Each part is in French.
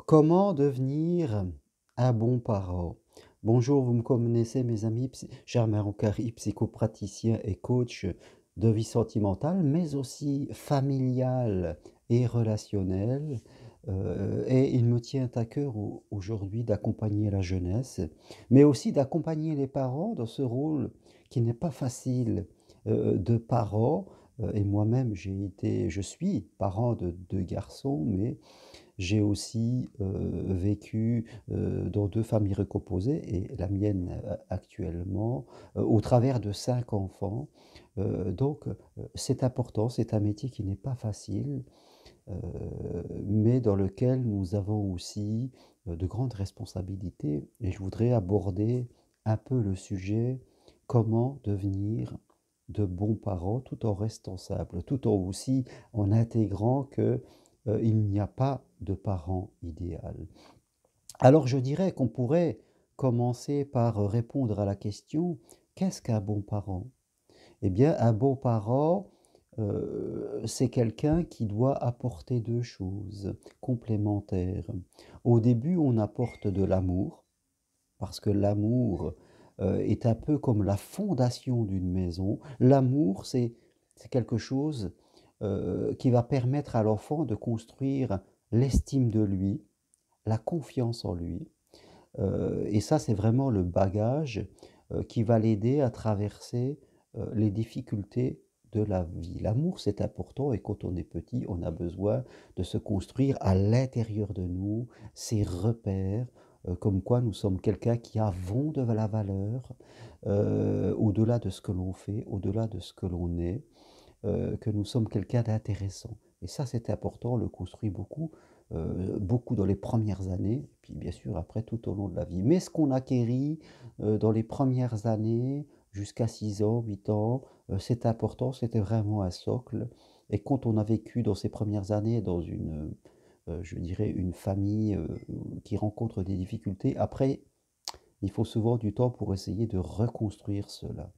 Comment devenir un bon parent? Bonjour, vous me connaissez mes amis, Germain Roncary, psychopraticien et coach de vie sentimentale, mais aussi familiale et relationnelle. Et il me tient à cœur aujourd'hui d'accompagner la jeunesse, mais aussi d'accompagner les parents dans ce rôle qui n'est pas facile de parent. Et moi-même, je suis parent de deux garçons, mais j'ai aussi, vécu, dans 2 familles recomposées et la mienne, actuellement, au travers de 5 enfants. C'est important, c'est un métier qui n'est pas facile, mais dans lequel nous avons aussi, de grandes responsabilités et je voudrais aborder un peu le sujet: comment devenir de bons parents tout en restant simple, tout en aussi en intégrant que, il n'y a pas de parent idéal. Alors je dirais qu'on pourrait commencer par, répondre à la question: «Qu'est-ce qu'un bon parent?» Eh bien, un bon parent, c'est quelqu'un qui doit apporter 2 choses complémentaires. Au début, on apporte de l'amour, parce que l'amour, est un peu comme la fondation d'une maison. L'amour, c'est quelque chose, qui va permettre à l'enfant de construire l'estime de lui, la confiance en lui, et ça, c'est vraiment le bagage, qui va l'aider à traverser, les difficultés de la vie. L'amour, c'est important et quand on est petit, on a besoin de se construire à l'intérieur de nous ces repères, comme quoi nous sommes quelqu'un qui avons de la valeur, au-delà de ce que l'on fait, au-delà de ce que l'on est, que nous sommes quelqu'un d'intéressant et ça, c'est important, on le construit beaucoup, beaucoup dans les premières années, puis bien sûr après tout au long de la vie. Mais ce qu'on acquérit, dans les premières années jusqu'à 6 ans, 8 ans, c'est important, c'était vraiment un socle et quand on a vécu dans ces premières années dans une, je dirais une famille, qui rencontre des difficultés, après il faut souvent du temps pour essayer de reconstruire cela.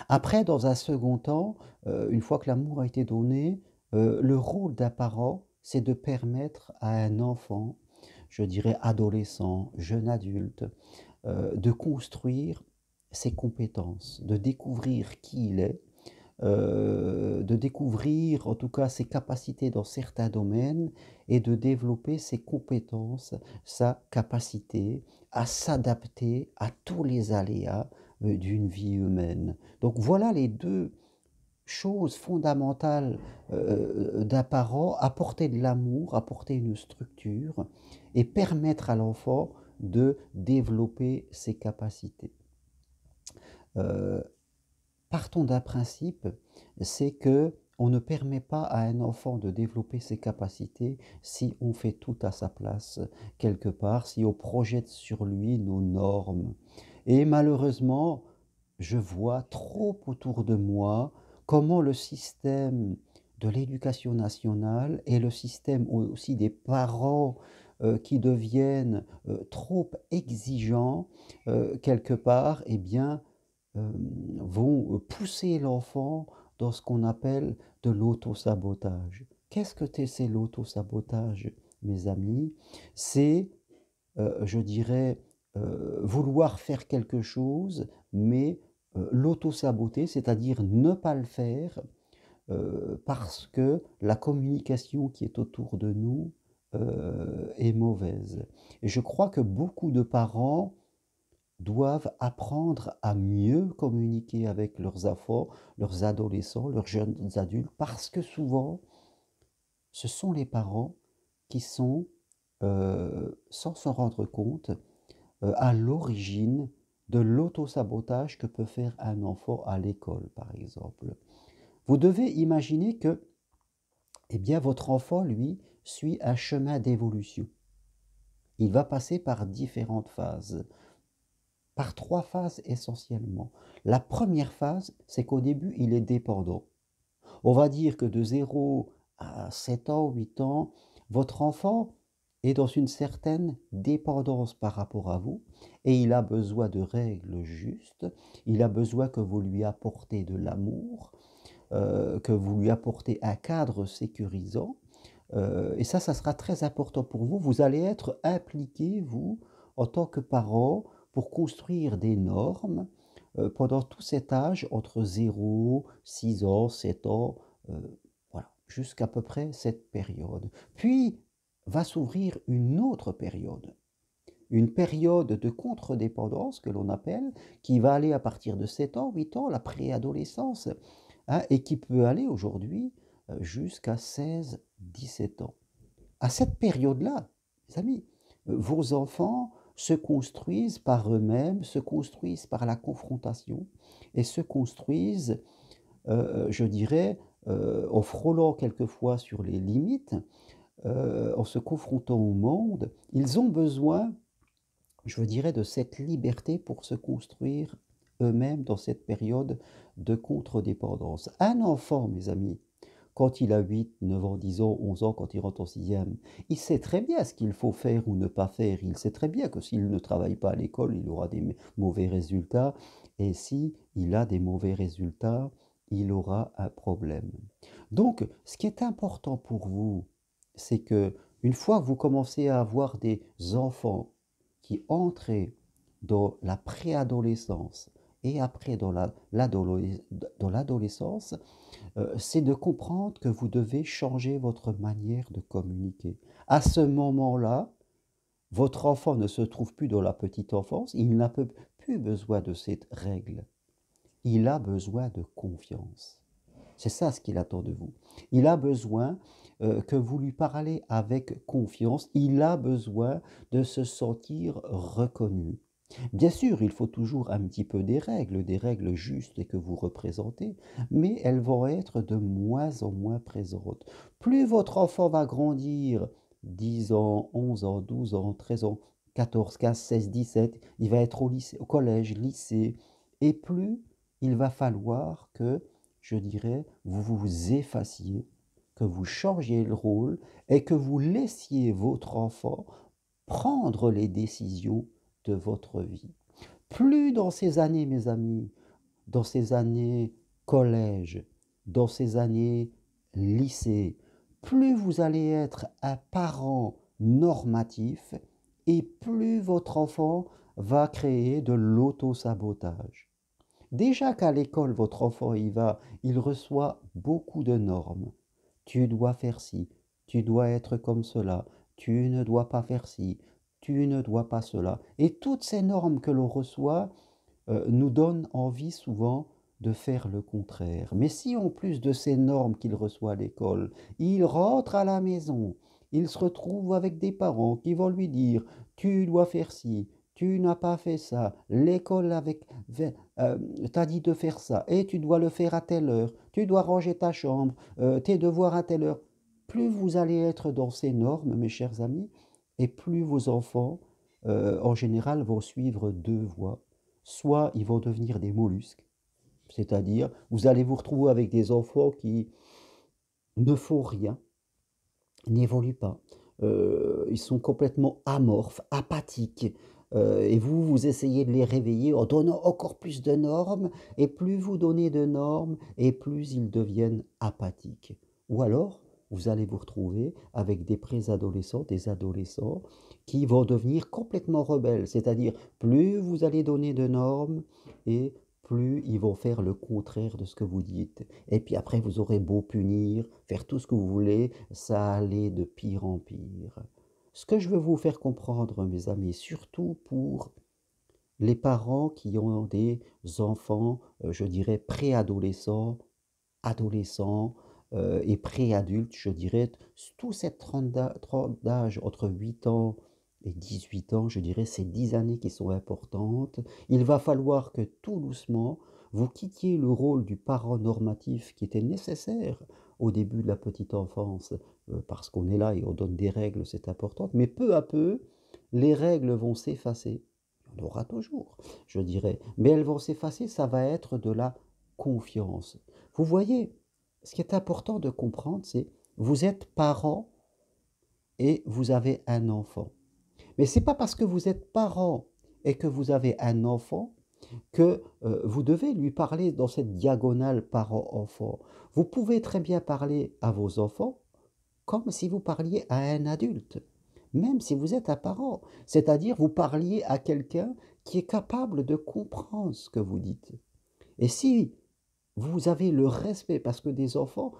Après, dans un second temps, une fois que l'amour a été donné, le rôle d'un parent, c'est de permettre à un enfant, je dirais adolescent, jeune adulte, de construire ses compétences, de découvrir qui il est, de découvrir en tout cas ses capacités dans certains domaines et de développer ses compétences, sa capacité à s'adapter à tous les aléas, d'une vie humaine. Donc voilà les 2 choses fondamentales, d'un parent, apporter de l'amour, apporter une structure et permettre à l'enfant de développer ses capacités. Heu Partons d'un principe, c'est que on ne permet pas à un enfant de développer ses capacités si on fait tout à sa place, quelque part, si on projette sur lui nos normes. Et malheureusement, je vois trop autour de moi comment le système de l'éducation nationale et le système aussi des parents, qui deviennent, trop exigeants, quelque part, eh bien, vont, pousser l'enfant dans ce qu'on appelle de l'autosabotage. Qu'est-ce que c'est l'autosabotage, mes amis? C'est, je dirais, vouloir faire quelque chose, mais, l'auto-saboter, c'est-à-dire ne pas le faire, parce que la communication qui est autour de nous, est mauvaise. Et je crois que beaucoup de parents doivent apprendre à mieux communiquer avec leurs enfants, leurs adolescents, leurs jeunes adultes, parce que souvent, ce sont les parents qui sont, sans s'en rendre compte, à l'origine de l'autosabotage que peut faire un enfant à l'école, par exemple. Vous devez imaginer que, eh bien, votre enfant, lui, suit un chemin d'évolution. Il va passer par différentes phases. Par 3 phases essentiellement. La première phase, c'est qu'au début, il est dépendant. On va dire que de 0 à 7 ans, 8 ans, votre enfant est dans une certaine dépendance par rapport à vous et il a besoin de règles justes, il a besoin que vous lui apportez de l'amour, que vous lui apportez un cadre sécurisant, Et ça sera très important pour vous. Vous allez être impliqué, vous, en tant que parent, pour construire des normes, pendant tout cet âge entre 0, 6 ans, 7 ans, voilà, jusqu'à peu près cette période. Puis va s'ouvrir une période de contre-dépendance que l'on appelle, qui va aller à partir de 7 ans, 8 ans, la préadolescence, hein, et qui peut aller aujourd'hui jusqu'à 16, 17 ans. À cette période-là, mes amis, vos enfants se construisent par eux-mêmes, se construisent par la confrontation et se construisent, je dirais, en frôlant quelquefois sur les limites, en se confrontant au monde. Ils ont besoin, je dirais, de cette liberté pour se construire eux-mêmes dans cette période de contre-dépendance. Un enfant, mes amis, quand il a 8, 9 ans, 10 ans, 11 ans, quand il rentre en sixième, il sait très bien ce qu'il faut faire ou ne pas faire. Il sait très bien que s'il ne travaille pas à l'école, il aura des mauvais résultats. Et si il a des mauvais résultats, il aura un problème. Donc, ce qui est important pour vous, c'est que une fois que vous commencez à avoir des enfants qui entrent dans la préadolescence et après dans l'adolescence, c'est de comprendre que vous devez changer votre manière de communiquer. À ce moment-là, votre enfant ne se trouve plus dans la petite enfance, il n'a plus besoin de cette règle. Il a besoin de confiance. C'est ça ce qu'il attend de vous. Il a besoin que vous lui parlez avec confiance. Il a besoin de se sentir reconnu. Bien sûr, il faut toujours un petit peu des règles justes et que vous représentez, mais elles vont être de moins en moins présentes. Plus votre enfant va grandir, 10 ans, 11 ans, 12 ans, 13 ans, 14, 15, 16, 17, il va être au lycée, au collège, lycée, et plus il va falloir que, je dirais, vous vous effaciez, que vous changiez le rôle et que vous laissiez votre enfant prendre les décisions de votre vie. Plus dans ces années, mes amis, dans ces années collège, dans ces années lycée, plus vous allez être un parent normatif et plus votre enfant va créer de l'auto-sabotage. Déjà qu'à l'école, votre enfant y va, il reçoit beaucoup de normes. Tu dois faire ci, tu dois être comme cela, tu ne dois pas faire ci, tu ne dois pas cela. Et toutes ces normes que l'on reçoit nous donnent envie souvent de faire le contraire. Mais si en plus de ces normes qu'il reçoit à l'école, il rentre à la maison, il se retrouve avec des parents qui vont lui dire tu dois faire ci, tu n'as pas fait ça, l'école t'a dit de faire ça, et tu dois le faire à telle heure, tu dois ranger ta chambre, tes devoirs à telle heure. Plus vous allez être dans ces normes, mes chers amis, et plus vos enfants, en général, vont suivre deux voies. Soit ils vont devenir des mollusques, c'est-à-dire vous allez vous retrouver avec des enfants qui ne font rien, n'évoluent pas. Ils sont complètement amorphes, apathiques. Et vous, vous essayez de les réveiller en donnant encore plus de normes, et plus vous donnez de normes, et plus ils deviennent apathiques. Ou alors, vous allez vous retrouver avec des préadolescents, des adolescents qui vont devenir complètement rebelles. C'est-à-dire, plus vous allez donner de normes, et plus ils vont faire le contraire de ce que vous dites. Et puis après, vous aurez beau punir, faire tout ce que vous voulez, ça allait de pire en pire. Ce que je veux vous faire comprendre, mes amis, surtout pour les parents qui ont des enfants, je dirais préadolescents, adolescents et préadultes, je dirais, tout cette tranche d'âge entre 8 ans et 18 ans, je dirais, ces 10 années qui sont importantes. Il va falloir que tout doucement, vous quittiez le rôle du parent normatif qui était nécessaire au début de la petite enfance, parce qu'on est là et on donne des règles, c'est important, mais peu à peu, les règles vont s'effacer. Il y en aura toujours, je dirais, mais elles vont s'effacer, ça va être de la confiance. Vous voyez, ce qui est important de comprendre, c'est vous êtes parent et vous avez un enfant. Mais ce n'est pas parce que vous êtes parent et que vous avez un enfant que vous devez lui parler dans cette diagonale parent-enfant. Vous pouvez très bien parler à vos enfants comme si vous parliez à un adulte, même si vous êtes un parent. C'est-à-dire, vous parliez à quelqu'un qui est capable de comprendre ce que vous dites. Et si vous avez le respect, parce que les enfants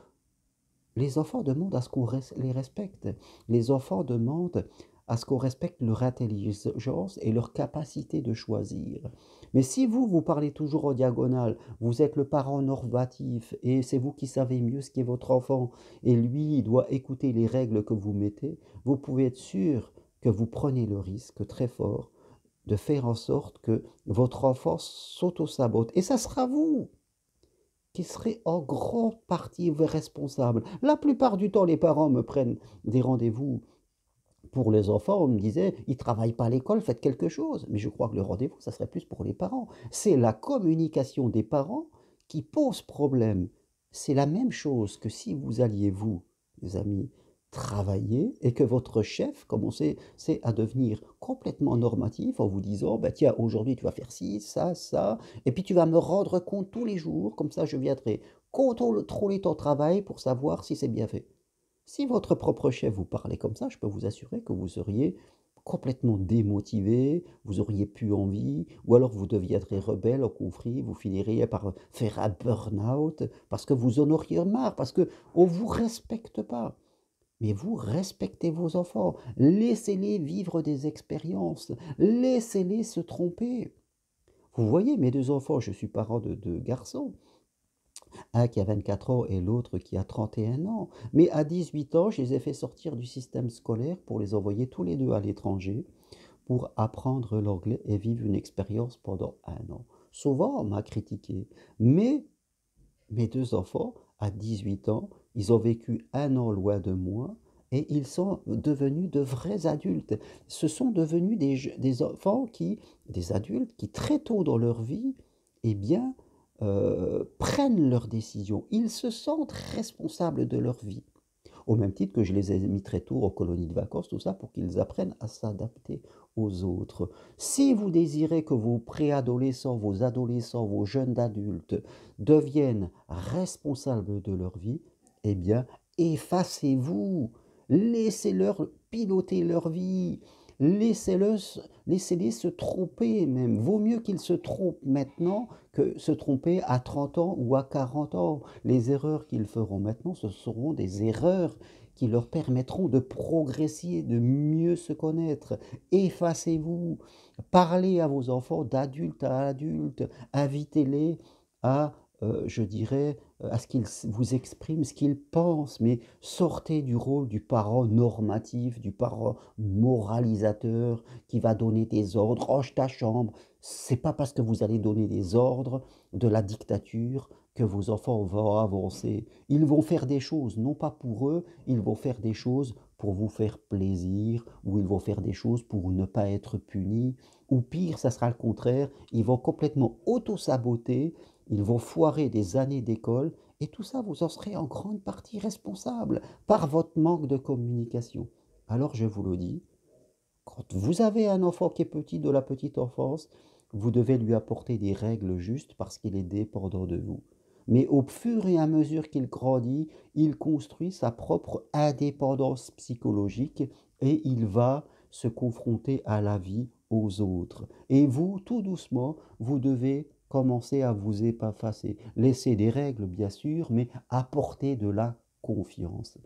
demandent à ce qu'on les respecte. Les enfants demandent à ce qu'on respecte leur intelligence et leur capacité de choisir. Mais si vous, vous parlez toujours en diagonale, vous êtes le parent normatif et c'est vous qui savez mieux ce qu'est votre enfant et lui, il doit écouter les règles que vous mettez, vous pouvez être sûr que vous prenez le risque très fort de faire en sorte que votre enfant s'auto-sabote. Et ça sera vous qui serez en grande partie responsable. La plupart du temps, les parents me prennent des rendez-vous pour les enfants, on me disait, ils ne travaillent pas à l'école, faites quelque chose. Mais je crois que le rendez-vous, ça serait plus pour les parents. C'est la communication des parents qui pose problème. C'est la même chose que si vous alliez, vous, les amis, travailler et que votre chef commençait à devenir complètement normatif en vous disant, bah, tiens, aujourd'hui tu vas faire ci, ça, et puis tu vas me rendre compte tous les jours, comme ça je viendrai contrôler ton travail pour savoir si c'est bien fait. Si votre propre chef vous parlait comme ça, je peux vous assurer que vous seriez complètement démotivé, vous auriez plus envie, ou alors vous deviendrez rebelle au conflit, vous finiriez par faire un burn-out, parce que vous en auriez marre, parce que on vous respecte pas. Mais vous respectez vos enfants, laissez-les vivre des expériences, laissez-les se tromper. Vous voyez, mes deux enfants, je suis parent de deux garçons, un qui a 24 ans et l'autre qui a 31 ans. Mais à 18 ans, je les ai fait sortir du système scolaire pour les envoyer tous les deux à l'étranger pour apprendre l'anglais et vivre une expérience pendant un an. Souvent, on m'a critiqué, mais mes deux enfants, à 18 ans, ils ont vécu un an loin de moi et ils sont devenus de vrais adultes. Ce sont devenus des enfants des adultes qui très tôt dans leur vie, eh bien, prennent leurs décisions. Ils se sentent responsables de leur vie. Au même titre que je les ai mis très tôt en colonie de vacances, tout ça pour qu'ils apprennent à s'adapter aux autres. Si vous désirez que vos préadolescents, vos adolescents, vos jeunes adultes deviennent responsables de leur vie, eh bien, effacez-vous. Laissez-leur piloter leur vie. Laissez-les se tromper même. Vaut mieux qu'ils se trompent maintenant que se tromper à 30 ans ou à 40 ans. Les erreurs qu'ils feront maintenant, ce seront des erreurs qui leur permettront de progresser, de mieux se connaître. Effacez-vous. Parlez à vos enfants d'adulte à adulte. Invitez-les à, je dirais, à ce qu'ils vous expriment ce qu'ils pensent, mais sortez du rôle du parent normatif, du parent moralisateur qui va donner des ordres, range ta chambre. C'est pas parce que vous allez donner des ordres de la dictature que vos enfants vont avancer. Ils vont faire des choses, non pas pour eux, ils vont faire des choses pour vous faire plaisir, ou ils vont faire des choses pour ne pas être punis, ou pire, ça sera le contraire, ils vont complètement auto-saboter, ils vont foirer des années d'école, et tout ça, vous en serez en grande partie responsable par votre manque de communication. Alors je vous le dis, quand vous avez un enfant qui est petit de la petite enfance, vous devez lui apporter des règles justes parce qu'il est dépendant de vous. Mais au fur et à mesure qu'il grandit, il construit sa propre indépendance psychologique et il va se confronter à la vie, aux autres. Et vous, tout doucement, vous devez commencer à vous effacer. Laisser des règles, bien sûr, mais apporter de la confiance.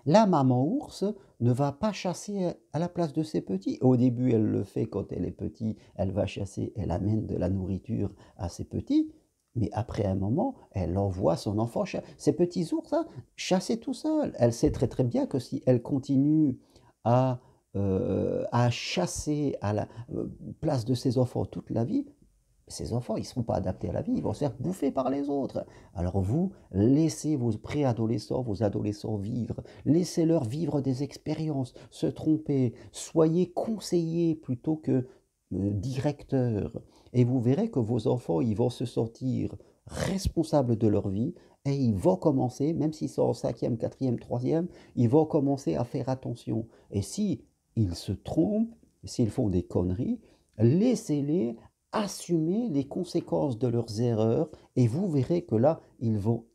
La maman ours ne va pas chasser à la place de ses petits. Au début, elle le fait quand elle est petite, elle va chasser, elle amène de la nourriture à ses petits. Mais après un moment, elle envoie son enfant, ses petits ours, hein, chasser tout seul. Elle sait très très bien que si elle continue à, à chasser à la place de ses enfants toute la vie, ces enfants, ils ne seront pas adaptés à la vie, ils vont se faire bouffer par les autres. Alors vous, laissez vos préadolescents, vos adolescents vivre, laissez-leur vivre des expériences, se tromper, soyez conseillers plutôt que directeurs. Et vous verrez que vos enfants, ils vont se sentir responsables de leur vie et ils vont commencer, même s'ils sont en cinquième, quatrième, troisième, ils vont commencer à faire attention. Et si ils se trompent, s'ils font des conneries, laissez-les assumer les conséquences de leurs erreurs et vous verrez que là, ils vont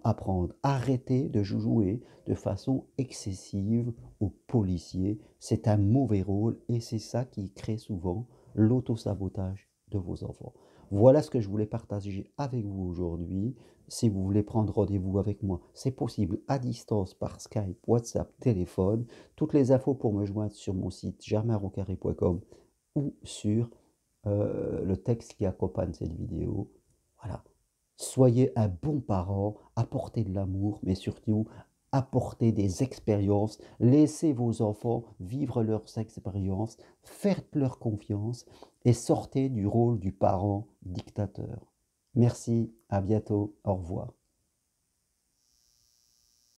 apprendre. Arrêtez de jouer de façon excessive aux policiers. C'est un mauvais rôle et c'est ça qui crée souvent l'autosabotage de vos enfants. Voilà ce que je voulais partager avec vous aujourd'hui. Si vous voulez prendre rendez-vous avec moi, c'est possible à distance par Skype, WhatsApp, téléphone. Toutes les infos pour me joindre sur mon site germainroncarré.com ou sur le texte qui accompagne cette vidéo. Voilà. Soyez un bon parent, apportez de l'amour, mais surtout apportez des expériences. Laissez vos enfants vivre leurs expériences, faites-leur confiance et sortez du rôle du parent dictateur. Merci, à bientôt, au revoir.